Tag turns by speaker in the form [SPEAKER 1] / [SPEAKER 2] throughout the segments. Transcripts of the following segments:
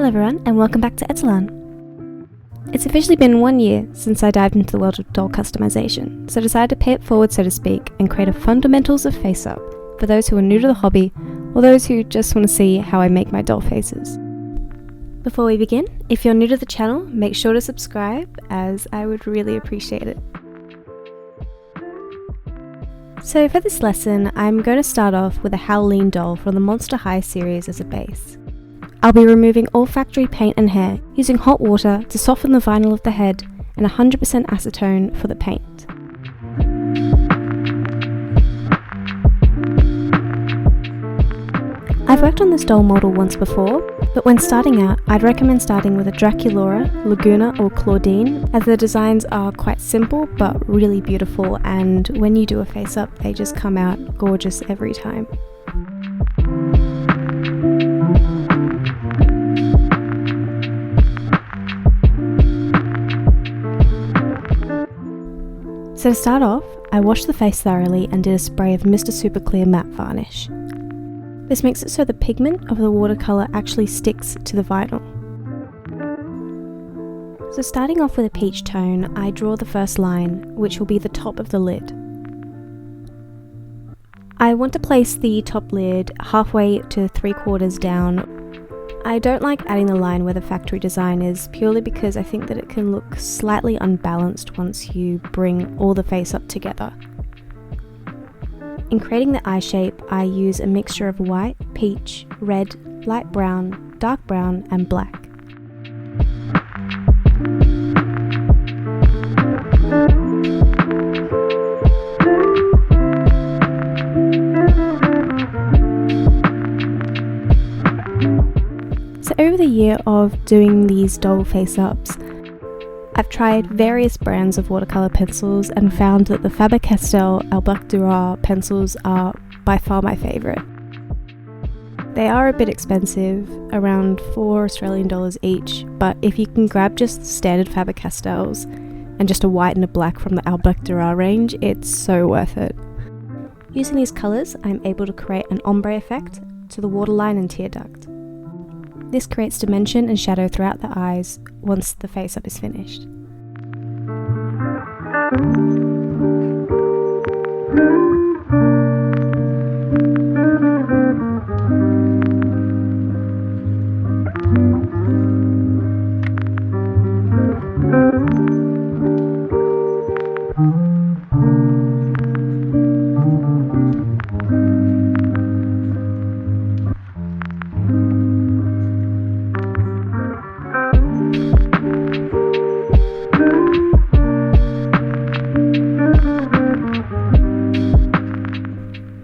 [SPEAKER 1] everyone, and welcome back to Etellan. It's officially been 1 year since I dived into the world of doll customization, so I decided to pay it forward, so to speak, and create a fundamentals of face-up for those who are new to the hobby or those who just want to see how I make my doll faces. Before we begin, if you're new to the channel, make sure to subscribe, as I would really appreciate it. So for this lesson, I'm going to start off with a Halloween doll from the Monster High series as a base. I'll be removing all factory paint and hair, using hot water to soften the vinyl of the head and 100% acetone for the paint. I've worked on this doll model once before, but when starting out, I'd recommend starting with a Draculaura, Laguna or Claudine, as the designs are quite simple but really beautiful, and when you do a face-up, they just come out gorgeous every time. So to start off, I washed the face thoroughly and did a spray of Mr. Super Clear Matte Varnish. This makes it so the pigment of the watercolour actually sticks to the vinyl. So starting off with a peach tone, I draw the first line, which will be the top of the lid. I want to place the top lid halfway to 3/4 down. I don't like adding the line where the factory design is, purely because I think that it can look slightly unbalanced once you bring all the face up together. In creating the eye shape, I use a mixture of white, peach, red, light brown, dark brown and black. So over the year of doing these doll face-ups, I've tried various brands of watercolour pencils and found that the Faber Castell Albrecht Durer pencils are by far my favourite. They are a bit expensive, around $4 each, but if you can grab just standard Faber Castells and just a white and a black from the Albrecht Durer range, it's so worth it. Using these colours, I'm able to create an ombre effect to the waterline and tear duct. This creates dimension and shadow throughout the eyes once the face-up is finished.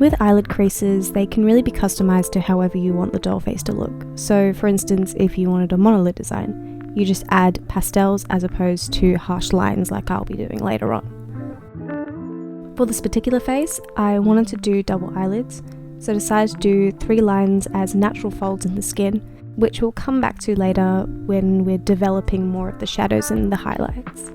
[SPEAKER 1] With eyelid creases, they can really be customised to however you want the doll face to look. So for instance, if you wanted a monolid design, you just add pastels as opposed to harsh lines like I'll be doing later on. For this particular face, I wanted to do double eyelids, so decided to do 3 lines as natural folds in the skin, which we'll come back to later when we're developing more of the shadows and the highlights.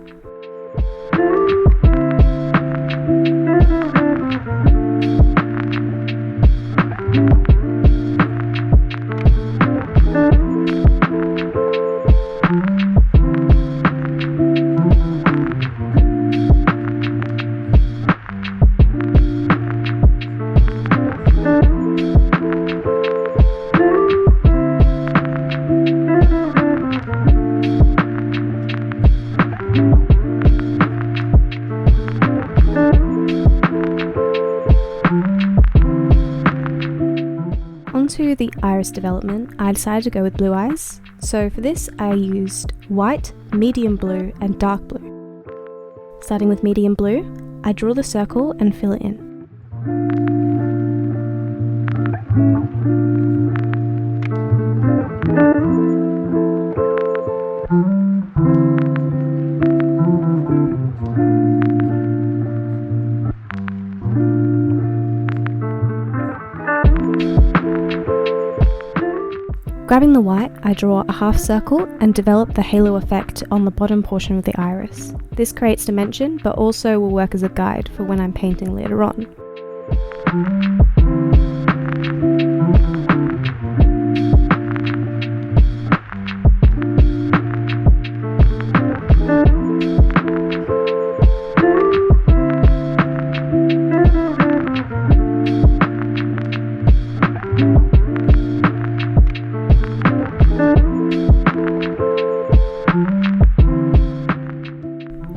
[SPEAKER 1] Onto the iris development, I decided to go with blue eyes. So for this, I used white, medium blue and dark blue. Starting with medium blue, I draw the circle and fill it in. Grabbing the white, I draw a half circle and develop the halo effect on the bottom portion of the iris. This creates dimension, but also will work as a guide for when I'm painting later on.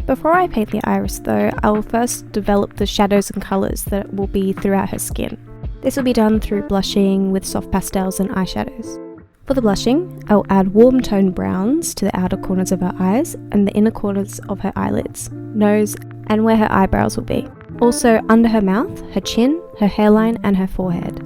[SPEAKER 1] Before I paint the iris though, I will first develop the shadows and colours that will be throughout her skin. This will be done through blushing with soft pastels and eyeshadows. For the blushing, I will add warm toned browns to the outer corners of her eyes and the inner corners of her eyelids, nose, and where her eyebrows will be. Also under her mouth, her chin, her hairline, and her forehead.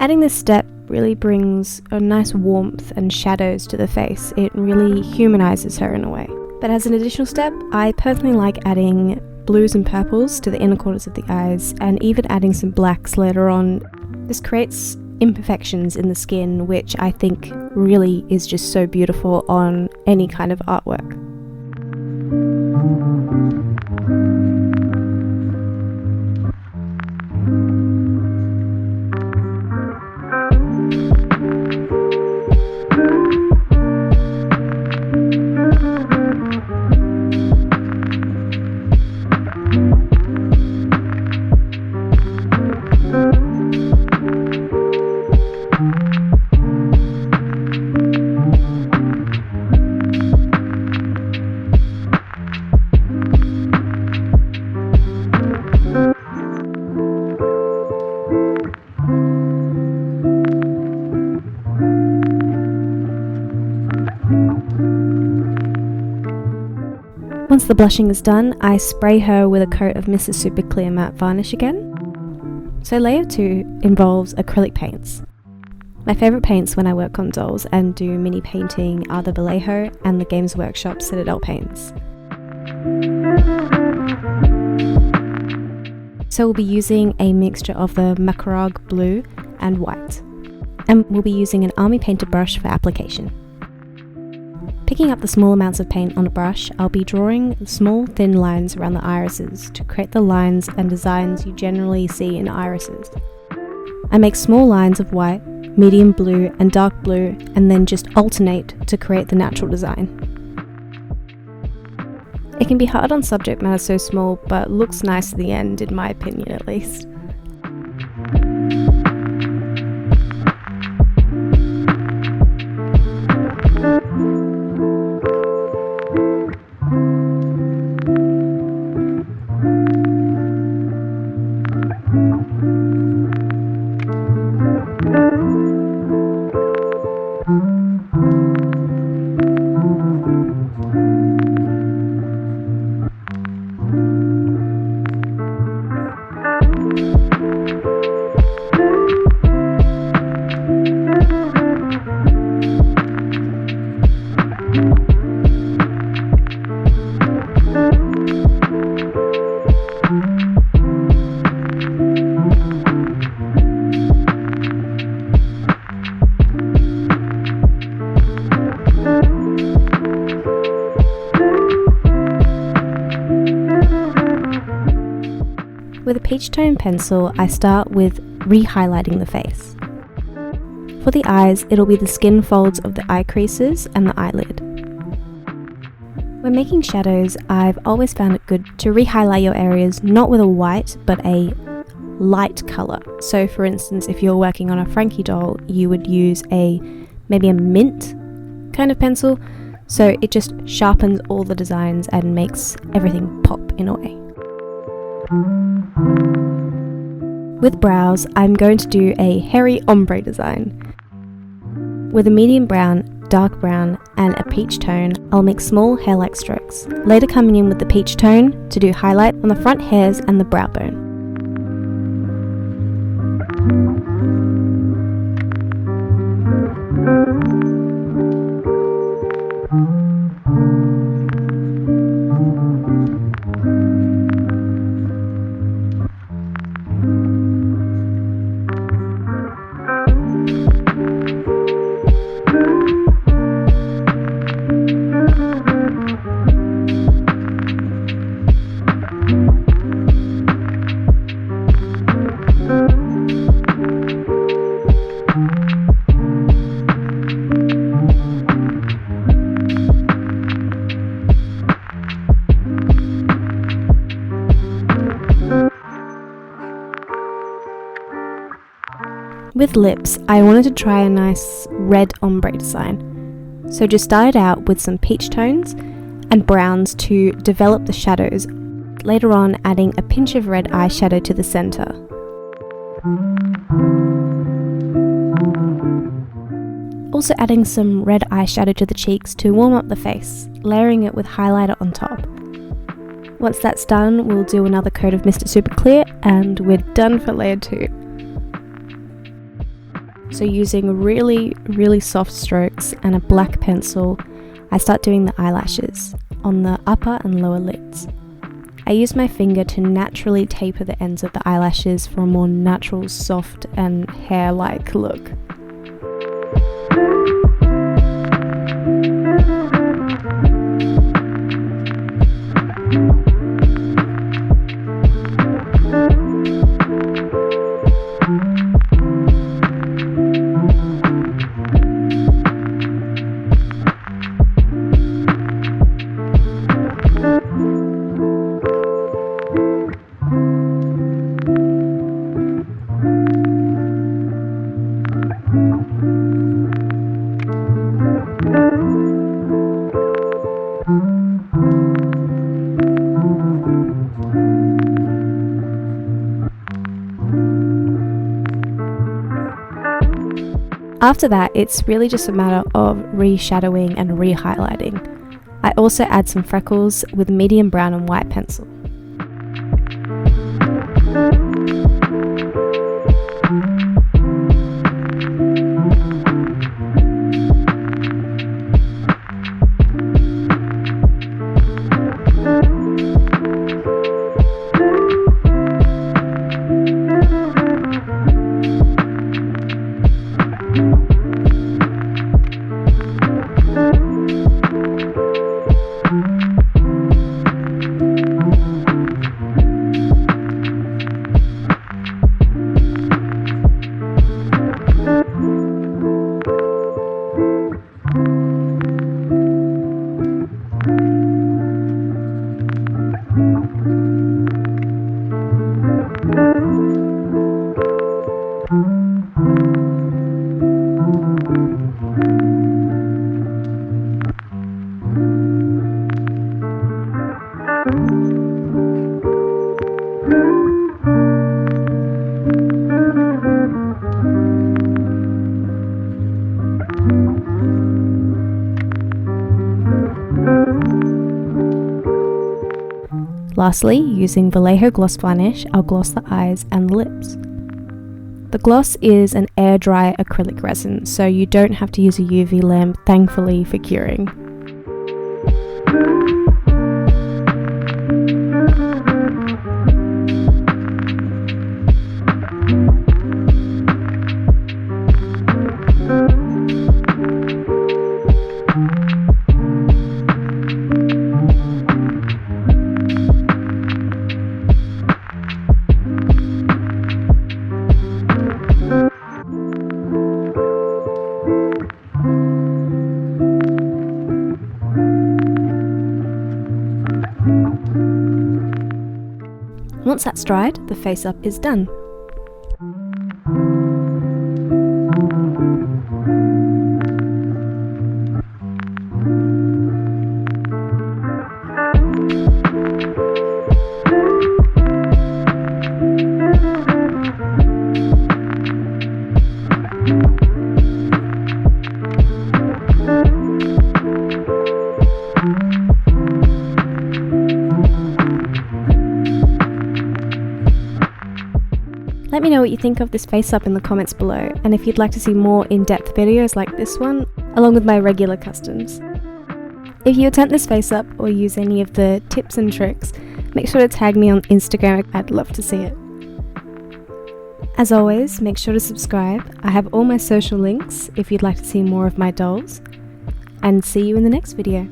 [SPEAKER 1] Adding this step really brings a nice warmth and shadows to the face. It really humanises her in a way. But as an additional step, I personally like adding blues and purples to the inner corners of the eyes, and even adding some blacks later on. This creates imperfections in the skin, which I think really is just so beautiful on any kind of artwork. Once the blushing is done, I spray her with a coat of Mrs. Super Clear Matte Varnish again. So layer 2 involves acrylic paints. My favourite paints when I work on dolls and do mini painting are the Vallejo and the Games Workshop Citadel Paints. So we'll be using a mixture of the Macragge blue and white. And we'll be using an army painter brush for application. Picking up the small amounts of paint on a brush, I'll be drawing small thin lines around the irises to create the lines and designs you generally see in irises. I make small lines of white, medium blue and dark blue, and then just alternate to create the natural design. It can be hard on subject matter so small, but looks nice at the end, in my opinion at least. With a peach tone pencil, I start with re-highlighting the face. For the eyes, it'll be the skin folds of the eye creases and the eyelid. When making shadows, I've always found it good to re-highlight your areas not with a white, but a light colour. So for instance, if you're working on a Frankie doll, you would use maybe a mint kind of pencil, so it just sharpens all the designs and makes everything pop in a way. With brows, I'm going to do a hairy ombre design. With a medium brown, dark brown, and a peach tone, I'll make small hair-like strokes, later coming in with the peach tone to do highlight on the front hairs and the brow bone. With lips, I wanted to try a nice red ombre design, so just started out with some peach tones and browns to develop the shadows, later on adding a pinch of red eyeshadow to the centre. Also adding some red eyeshadow to the cheeks to warm up the face, layering it with highlighter on top. Once that's done, we'll do another coat of Mr. Super Clear and we're done for layer 2. So using really soft strokes and a black pencil, I start doing the eyelashes on the upper and lower lids. I use my finger to naturally taper the ends of the eyelashes for a more natural, soft and hair-like look. After that, it's really just a matter of reshadowing and re-highlighting. I also add some freckles with medium brown and white pencil. Lastly, using Vallejo gloss varnish, I'll gloss the eyes and the lips. The gloss is an air dry acrylic resin, so you don't have to use a UV lamp, thankfully, for curing. Once that's dried, the face up is done. Let me know what you think of this face up in the comments below, and if you'd like to see more in-depth videos like this one, along with my regular customs. If you attempt this face up or use any of the tips and tricks, make sure to tag me on Instagram, I'd love to see it. As always, make sure to subscribe. I have all my social links if you'd like to see more of my dolls, and see you in the next video.